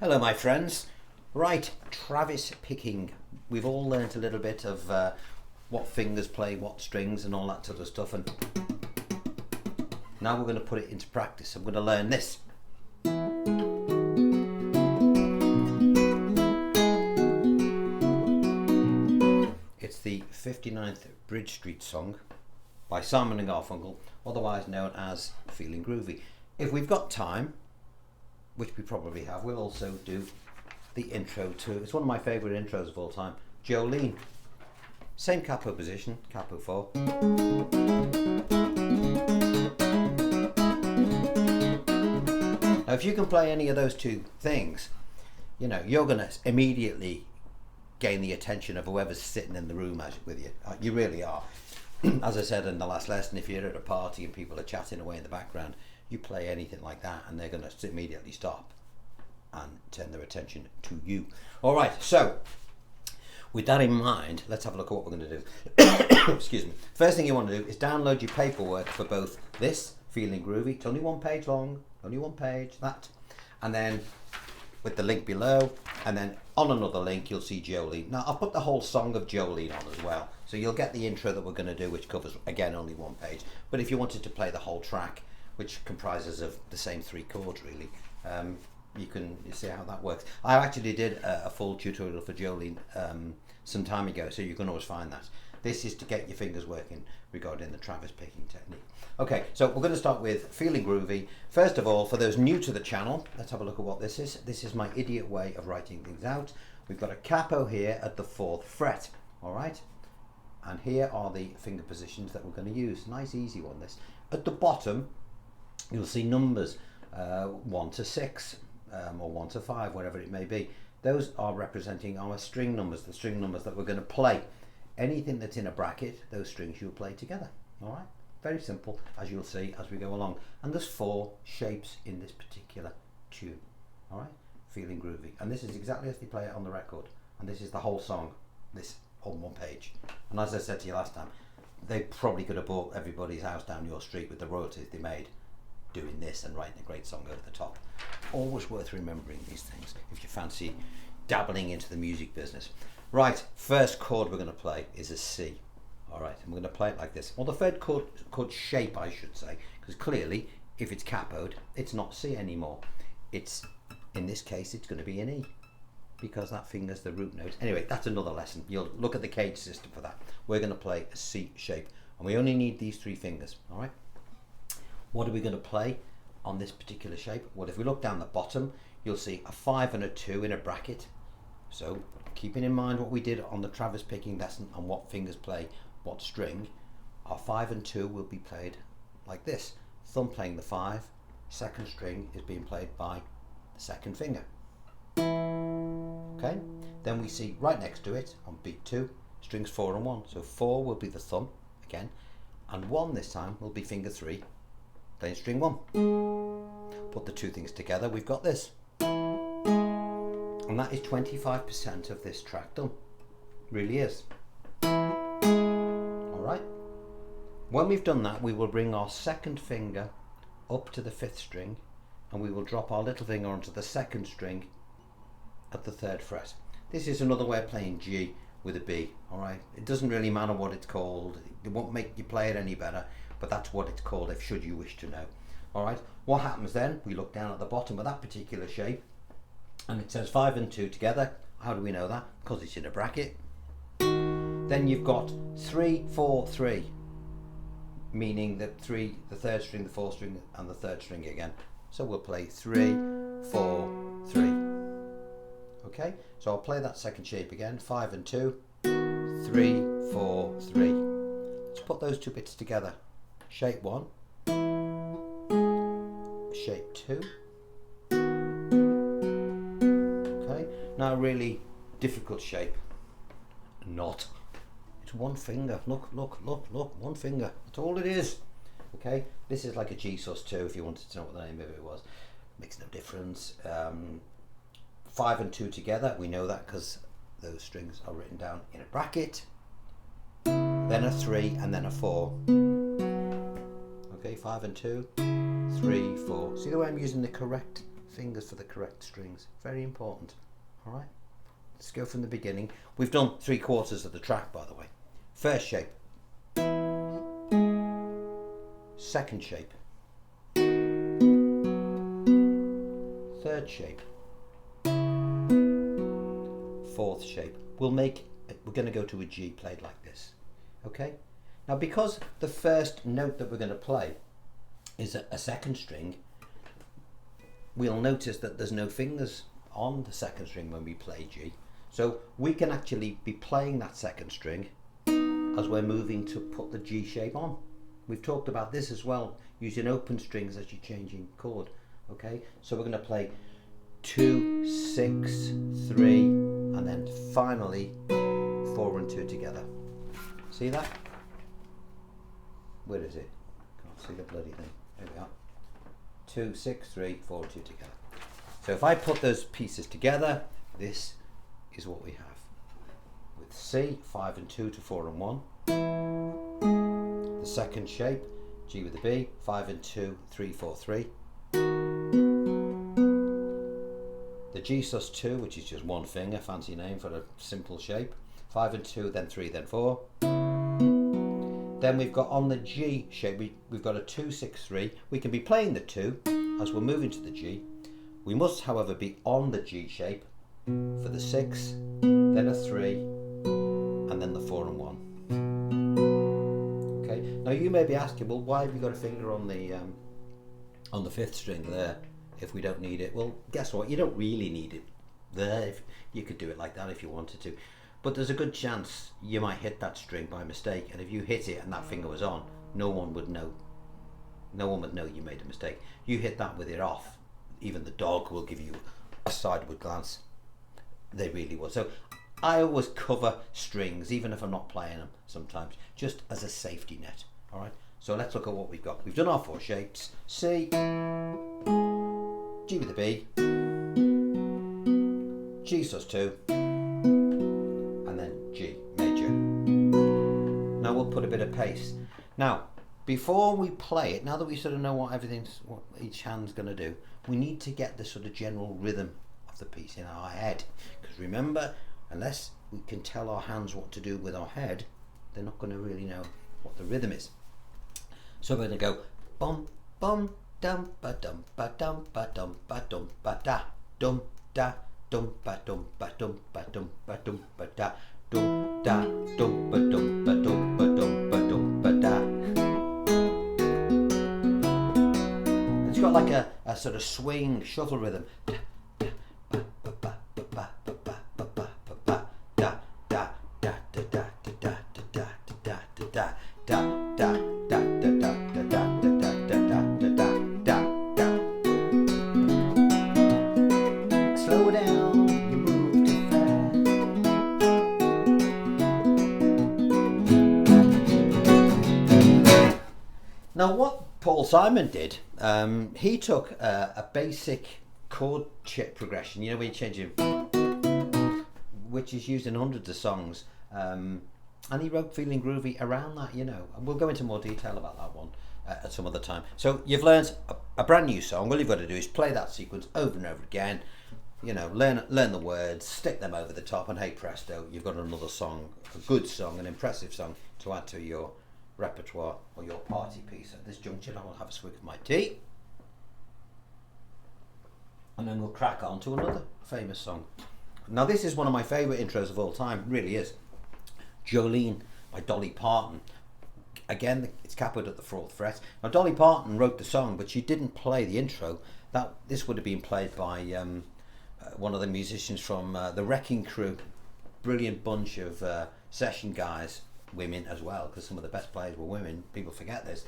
Hello my friends. Right, Travis picking. We've all learnt a little bit of what fingers play what strings and all that sort of stuff, and now we're going to put it into practice. I'm going to learn this. It's the 59th Bridge Street song by Simon and Garfunkel, otherwise known as Feeling Groovy. If we've got time, which we probably have, we'll also do the intro to, it's one of my favourite intros of all time, Jolene. Same capo position, capo 4. Now if you can play any of those two things, you know, you're going to immediately gain the attention of whoever's sitting in the room with you. You really are. As I said in the last lesson, if you're at a party and people are chatting away in the background, you play anything like that and they're going to immediately stop and turn their attention to you. Alright, so with that in mind, let's have a look at what we're going to do. Excuse me. First thing you want to do is download your paperwork for both this, Feeling Groovy, it's only one page long, only one page, that, and then with the link below, and then on another link you'll see Jolene. Now I'll put the whole song of Jolene on as well, so you'll get the intro that we're going to do, which covers again only one page, but if you wanted to play the whole track, which comprises of the same 3 chords really, you can see how that works. I actually did a full tutorial for Jolene some time ago, so you can always find that. This is to get your fingers working regarding the Travis picking technique. Okay, so we're going to start with Feeling Groovy. First of all, for those new to the channel, let's have a look at what this is. This is my idiot way of writing things out. We've got a capo here at the 4th fret, all right? And here are the finger positions that we're going to use. Nice easy one, this. At the bottom, you'll see numbers 1 to 6 or 1 to 5, whatever it may be. Those are representing our string numbers, the string numbers that we're going to play. Anything that's in a bracket, those strings you'll play together. All right, very simple, as you'll see as we go along. And there's 4 shapes in this particular tune. All right, Feeling Groovy, and this is exactly as they play it on the record. And this is the whole song, this on one page. And as I said to you last time, they probably could have bought everybody's house down your street with the royalties they made doing this and writing a great song over the top. Always worth remembering these things if you fancy dabbling into the music business. Right, first chord we're going to play is a C. All right, and we're going to play it like this. Well, the third chord shape, I should say, because clearly if it's capoed, it's not C anymore. It's, in this case, it's going to be an E, because that finger's the root note. Anyway, that's another lesson. You'll look at the cage system for that. We're going to play a C shape, and we only need these 3 fingers. All right. What are we going to play on this particular shape? Well, if we look down the bottom, you'll see a 5 and a 2 in a bracket. So keeping in mind what we did on the Travis picking lesson and what fingers play what string, our 5 and 2 will be played like this. Thumb playing the 5, second string is being played by the second finger. Okay, then we see right next to it on beat 2, strings 4 and 1. So 4 will be the thumb again, and 1 this time will be finger 3, playing string 1. Put the 2 things together, we've got this. And that is 25% of this track done. Really is. Alright. When we've done that, we will bring our second finger up to the 5th string, and we will drop our little finger onto the 2nd string at the 3rd fret. This is another way of playing G with a B. Alright. It doesn't really matter what it's called. It won't make you play it any better, but that's what it's called if should you wish to know. Alright. What happens then? We look down at the bottom of that particular shape, and it says 5 and 2 together. How do we know that? Because it's in a bracket. Then you've got 3, 4, 3, meaning that 3, the 3rd string, the 4th string, and the 3rd string again. So we'll play 3, 4, 3. Okay, so I'll play that second shape again. 5 and 2, 3, 4, 3. Let's put those 2 bits together. Shape 1, shape 2. Now a really difficult shape. Not. It's 1 finger. Look, look, look, look. 1 finger. That's all it is. Okay. This is like a G sus2 if you wanted to know what the name of it was. Makes no difference. 5 and 2 together. We know that because those strings are written down in a bracket. Then a 3 and then a 4. Okay. 5 and 2. 3, 4. See the way I'm using the correct fingers for the correct strings. Very important. All right, let's go from the beginning. We've done 3/4 of the track, by the way. First shape, second shape, third shape, fourth shape. We're going to go to a G played like this. Okay, now because the first note that we're going to play is a second string, we'll notice that there's no fingers on the second string when we play G. So we can actually be playing that second string as we're moving to put the G shape on. We've talked about this as well, using open strings as you're changing chord. Okay, so we're going to play 2, 6, 3, and then finally 4 and 2 together. See that? Where is it? Can't see the bloody thing. There we are. 2, 6, 3, 4, 2 together. So if I put those pieces together, this is what we have. With C, 5 and 2 to 4 and 1. The second shape, G with the B, 5 and 2, 3, 4, 3. The G sus2, which is just one finger, fancy name for a simple shape. 5 and 2, then 3, then 4. Then we've got on the G shape, we've got a 2, 6, 3. We can be playing the 2 as we're moving to the G. We must, however, be on the G shape for the 6, then a 3, and then the 4 and 1. Okay. Now you may be asking, well, why have you got a finger on the 5th string there if we don't need it? Well, guess what? You don't really need it there. If you could do it like that if you wanted to. But there's a good chance you might hit that string by mistake, and if you hit it and that finger was on, no one would know. No one would know you made a mistake. You hit that with it off, even the dog will give you a sideward glance. They really would. So I always cover strings, even if I'm not playing them sometimes, just as a safety net. All right. So let's look at what we've got. We've done our 4 shapes: C, G with the B, G sus2. G major. Now we'll put a bit of pace. Now, before we play it, now that we sort of know what each hand's going to do, we need to get the sort of general rhythm of the piece in our head. Because remember, unless we can tell our hands what to do with our head, they're not going to really know what the rhythm is. So we're going to go bum bum dum ba dum ba dum ba dum ba dum ba da dum da dum ba dum ba dum ba dum ba dum ba da. Dum da dum ba dum ba dum ba dum ba dum ba da. It's got like a sort of swing shuffle rhythm. Slow down, you move too fast. Now what Paul Simon did, he took a basic chord progression, you know, where you change it, which is used in hundreds of songs, and he wrote Feeling Groovy around that, you know, and we'll go into more detail about that one at some other time. So you've learned a brand new song. All you've got to do is play that sequence over and over again, you know, learn the words, stick them over the top, and hey presto, you've got another song, a good song, an impressive song to add to your repertoire or your party piece. At this juncture I will have a swig of my tea, and then we'll crack on to another famous song. Now this is one of my favourite intros of all time, it really is. Jolene by Dolly Parton. Again, it's capoed at the 4th fret. Now Dolly Parton wrote the song, but she didn't play the intro. This would have been played by one of the musicians from the Wrecking Crew. Brilliant bunch of session guys, women as well, because some of the best players were women. People forget this.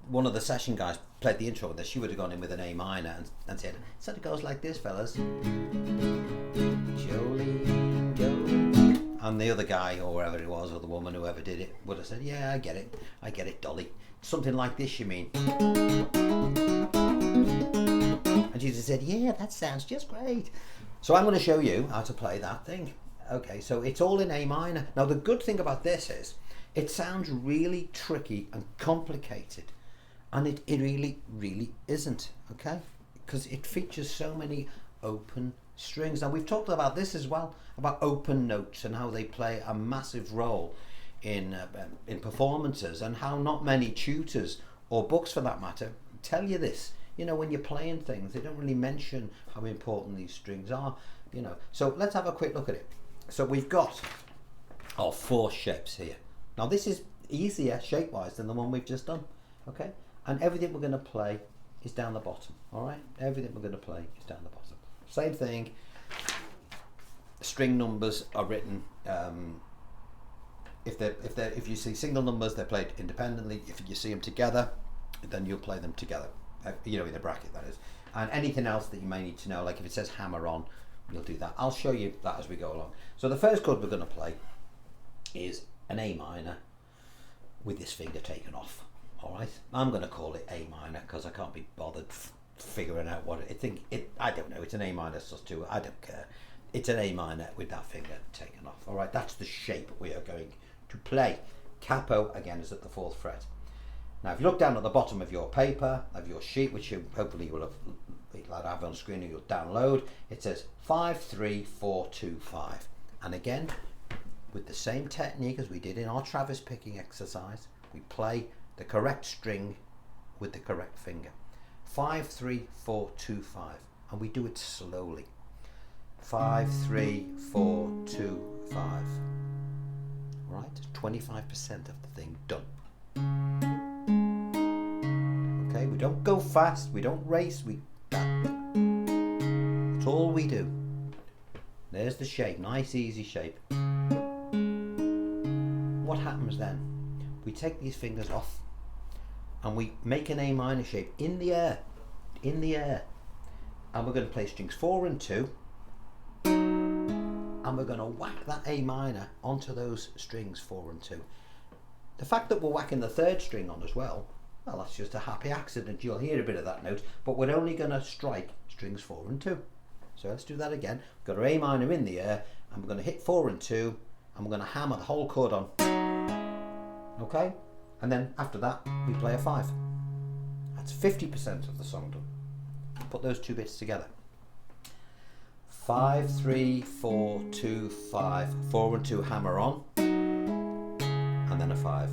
One of the session guys played the intro with this. She would have gone in with an A minor and said, so it goes like this, fellas. Jolene, Jolene. And the other guy, or wherever it was, or the woman, whoever did it, would have said, yeah, I get it, Dolly. Something like this, you mean? And she just said, yeah, that sounds just great. So I'm going to show you how to play that thing. Okay, so it's all in A minor. Now the good thing about this is, it sounds really tricky and complicated And it really isn't, okay? Because it features so many open strings. Now we've talked about this as well, about open notes and how they play a massive role in performances, and how not many tutors or books for that matter tell you this. You know, when you're playing things, they don't really mention how important these strings are, you know. So let's have a quick look at it. So we've got our 4 shapes here. Now this is easier shape-wise than the one we've just done, okay? And everything we're going to play is down the bottom, all right? Everything we're going to play is down the bottom. Same thing. String numbers are written. If you see single numbers, they're played independently. If you see them together, then you'll play them together. You know, in a bracket, that is. And anything else that you may need to know, like if it says hammer on, you'll do that. I'll show you that as we go along. So the first chord we're going to play is an A minor with this finger taken off. All right, I'm going to call it A minor because I can't be bothered figuring out what I don't know. It's an A minor sus2. I don't care. It's an A minor with that finger taken off. All right, that's the shape we are going to play. Capo again is at the 4th fret. Now, if you look down at the bottom of your paper, of your sheet, which you hopefully will have on screen or you'll download, it says 5, 3, 4, 2, 5. And again, with the same technique as we did in our Travis picking exercise, we play the correct string with the correct finger. 5, 3, 4, 2, 5. And we do it slowly. 5, 3, 4, 2, 5. All right, 25% of the thing done. Okay, we don't go fast, we don't race, that's all we do. There's the shape, nice easy shape. What happens then? We take these fingers off and we make an A minor shape in the air, and we're going to play strings 4 and 2, and we're going to whack that A minor onto those strings 4 and 2. The fact that we're whacking the 3rd string on as well, that's just a happy accident. You'll hear a bit of that note, but we're only going to strike strings 4 and 2. So let's do that again. We've got our A minor in the air, and we're going to hit 4 and 2, and we're going to hammer the whole chord on. Okay? And then after that, we play a 5. That's 50% of the song done. Put those 2 bits together. 5, 3, 4, 2, 5, 4 and 2, hammer on, and then a 5.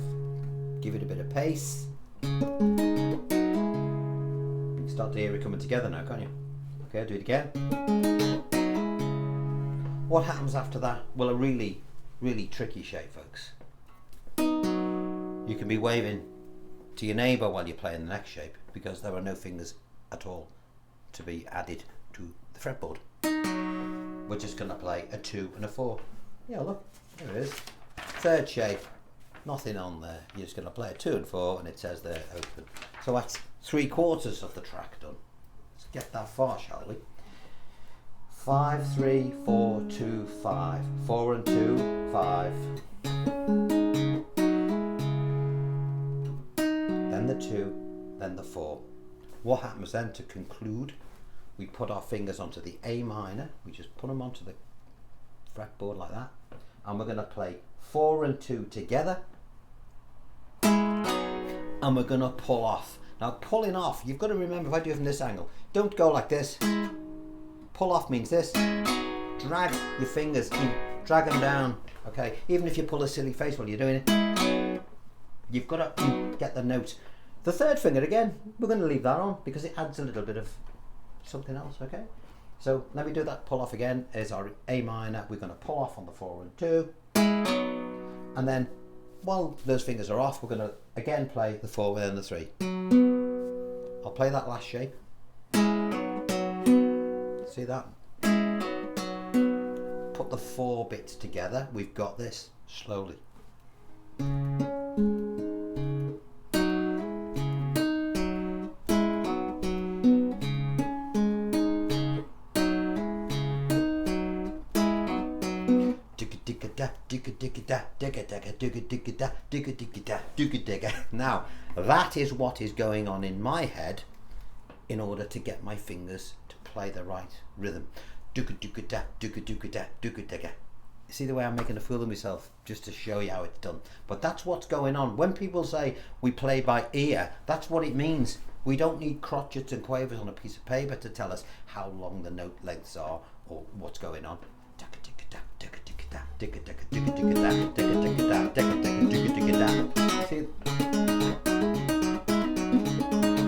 Give it a bit of pace. You can start to hear it coming together now, can't you? Okay, do it again. What happens after that? Well, a really tricky shape, folks. You can be waving to your neighbour while you're playing the next shape because there are no fingers at all to be added to the fretboard. We're just going to play a 2 and a 4. Yeah, look, there it is. 3rd shape, nothing on there. You're just going to play a 2 and 4 and it says they're open. So that's 3/4 of the track done. Let's get that far, shall we? 5, 3, 4, 2, 5, 4 and 2, 5. Then the 2, then the 4. What happens then to conclude? We put our fingers onto the A minor. We just put them onto the fretboard like that. And we're going to play 4 and 2 together. And we're going to pull off. Now pulling off, you've got to remember, if I do it from this angle, don't go like this. Pull off means this. Drag your fingers in, drag them down. Okay, even if you pull a silly face while you're doing it, you've got to get the note. The 3rd finger again, we're going to leave that on because it adds a little bit of something else, okay? So let me do that pull off again. Is our A minor. We're going to pull off on the 4 and 2. And then while those fingers are off, we're going to again play the 4 and then the 3. I'll play that last shape. See that? Put the 4 bits together. We've got this slowly. Now, that is what is going on in my head in order to get my fingers to play the right rhythm. You See the way I'm making a fool of myself just to show you how it's done. But that's what's going on. When people say we play by ear, that's what it means. We don't need crotchets and quavers on a piece of paper to tell us how long the note lengths are or what's going on. See?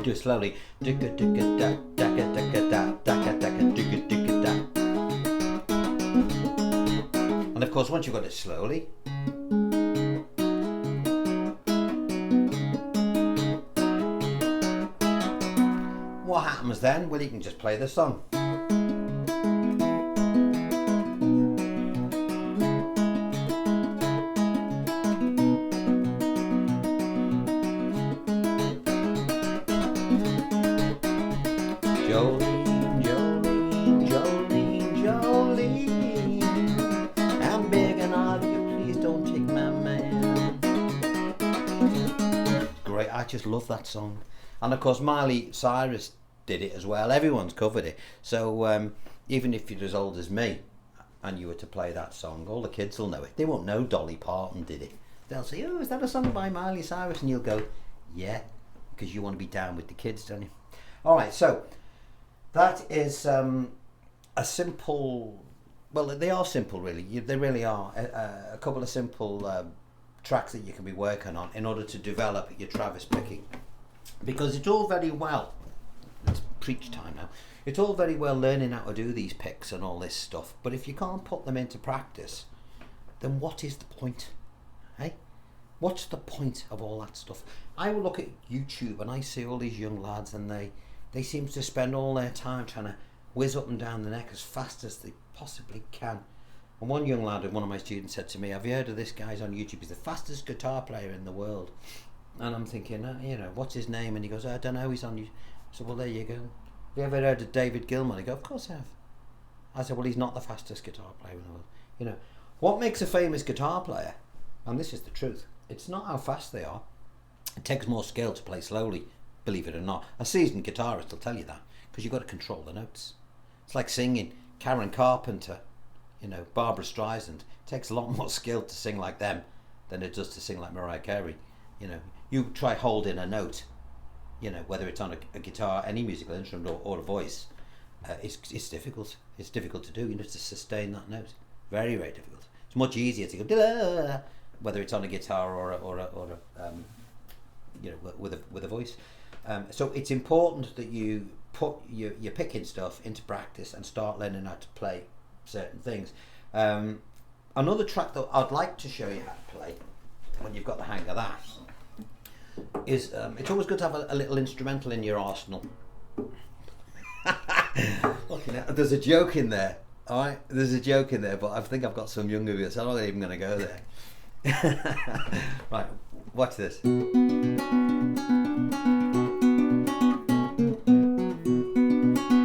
Do it slowly. And of course, once you've got it slowly, what happens then? Well, you can just play the song. Jolene, Jolene, Jolene, Jolene, I'm begging of you, please don't take my man. Great, I just love that song. And of course Miley Cyrus did it as well. Everyone's covered it. So even if you're as old as me and you were to play that song, all the kids will know it. They won't know Dolly Parton did it. They'll say, oh, is that a song by Miley Cyrus? And you'll go, yeah, because you want to be down with the kids, don't you? Alright, so that is a simple, well, they are simple really. They really are. A couple of simple tracks that you can be working on in order to develop your Travis picking. Because it's all very well, it's preach time now, it's all very well learning how to do these picks and all this stuff, but if you can't put them into practice, then what is the point? Hey? What's the point of all that stuff? I will look at YouTube and I see all these young lads and they seem to spend all their time trying to whiz up and down the neck as fast as they possibly can. And one young lad, one of my students, said to me, have you heard of this guy's on YouTube? He's the fastest guitar player in the world. And I'm thinking, you know, what's his name? And he goes, I don't know, he's on you. I said, well, there you go. Have you ever heard of David Gilmour? He goes, of course I have. I said, well, he's not the fastest guitar player in the world. You know, what makes a famous guitar player, and this is the truth, it's not how fast they are. It takes more skill to play slowly, believe it or not. A seasoned guitarist will tell you that, because you've got to control the notes. It's like singing. Karen Carpenter, you know, Barbara Streisand. It takes a lot more skill to sing like them than it does to sing like Mariah Carey. You know, you try holding a note, you know, whether it's on a guitar, any musical instrument or a voice, it's difficult. It's difficult to do. You need to sustain that note. Very, very difficult. It's much easier to go, whether it's on a guitar or a you know, with a voice. So it's important that you put your picking stuff into practice and start learning how to play certain things. Another track that I'd like to show you how to play when you've got the hang of that is it's always good to have a little instrumental in your arsenal. There's a joke in there, all right? There's a joke in there, but I think I've got some younger viewers, so I'm not even going to go there. Right, watch this.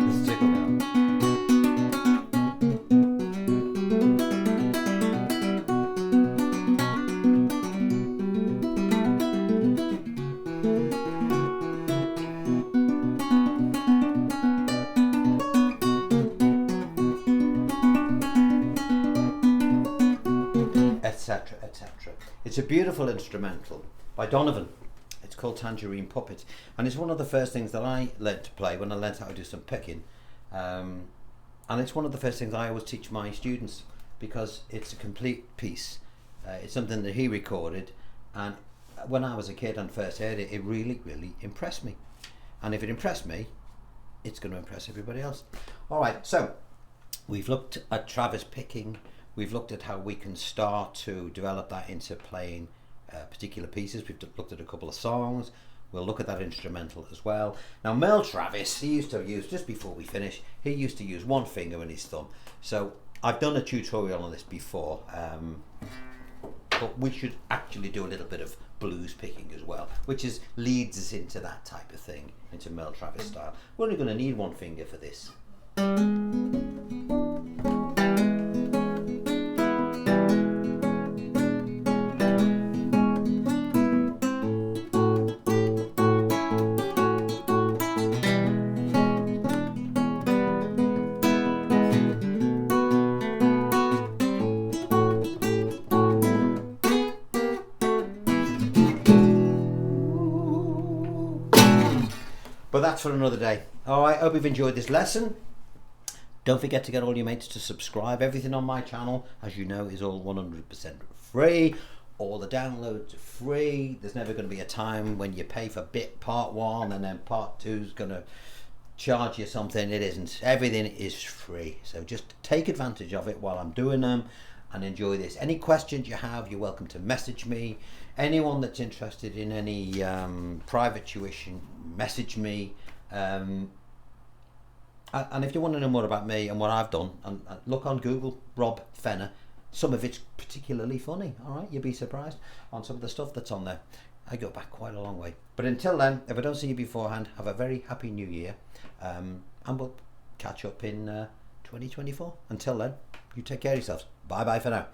Let's tickle now. Etc, etc. It's a beautiful instrumental by Donovan. It's called Tangerine Puppet, and it's one of the first things that I learned to play when I learned how to do some picking, and it's one of the first things I always teach my students because it's a complete piece. It's something that he recorded, and when I was a kid and first heard it, it really, really impressed me, and if it impressed me, it's going to impress everybody else. Alright, so we've looked at Travis picking. We've looked at how we can start to develop that into playing particular pieces. We've looked at a couple of songs. We'll look at that instrumental as well. Now, Mel Travis, he used to use, just before we finish, he used to use one finger and his thumb. So I've done a tutorial on this before, but we should actually do a little bit of blues picking as well, which leads us into that type of thing, into Mel Travis style. We're only going to need one finger for this. that's for another day. All right, hope you've enjoyed this lesson. Don't forget to get all your mates to subscribe. Everything on my channel, as you know, is all 100% free. All the downloads are free. There's never going to be a time when you pay for part 1 and then part 2 is going to charge you something. It isn't. Everything is free. So just take advantage of it while I'm doing them and enjoy this. Any questions you have, you're welcome to message me. Anyone that's interested in any private tuition, message me. And if you want to know more about me and what I've done, and look on Google, Rob Fennah. Some of it's particularly funny, all right? You'll be surprised on some of the stuff that's on there. I go back quite a long way. But until then, if I don't see you beforehand, have a very happy new year. And we'll catch up in 2024. Until then, you take care of yourselves. Bye-bye for now.